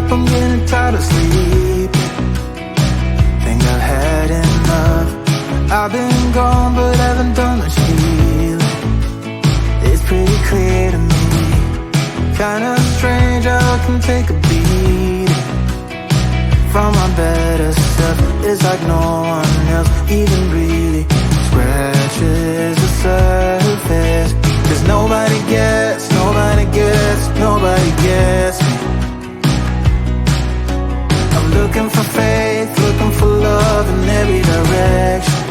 I'm getting tired of sleeping. Think I've had enough. I've been gone but haven't done much healing. It's pretty clear to me, kinda strange how I can take a beating from my better self. It's like no one else even really scratches the surface. 'Cause nobody gets me. I'm looking for faith, looking for love in every direction.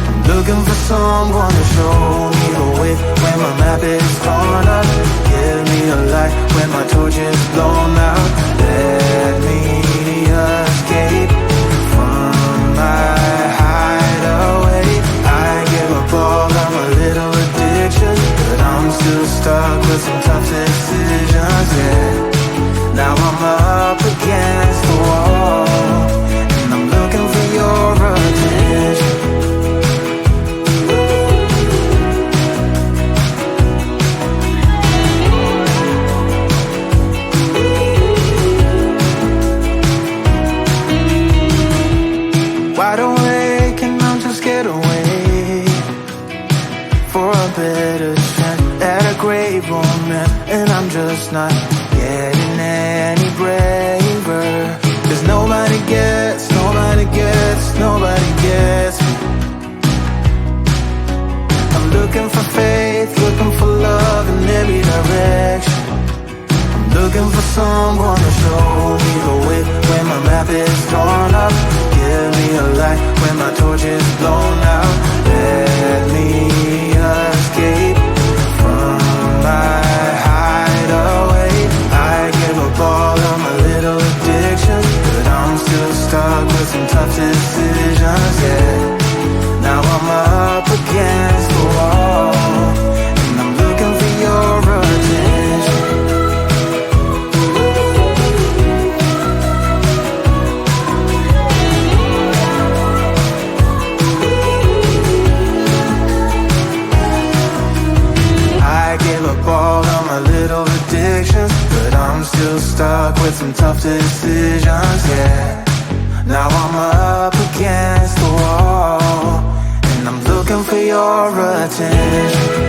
I'm looking for someone to show me the way when my map is torn up. Give me a light when my torch is blown out. Let me escape from my hideaway. I give up all of my little addictions, but I'm still stuck with some tough decisions, yeah. Now I'm up against the wall, and I'm looking for your attention. Wide awake and I'm just scared away for a better chance at a great romance, and I'm just not getting any braver. 'Cause nobody gets me. I'm looking for faith, looking for love in every direction. I'm looking for someone to show me the way when my map is torn up. Give me a light when my torch is blown out. Let me escape from my hideaway. I give up all of my little addictions, but I'm still stuck with some tough decisions, yeah. Now I'm up against the wall, and I'm looking for your attention. I give up all of my little addictions, but I'm still stuck with some tough decisions, yeah. Now I'm up against the wall, and I'm looking for your attention.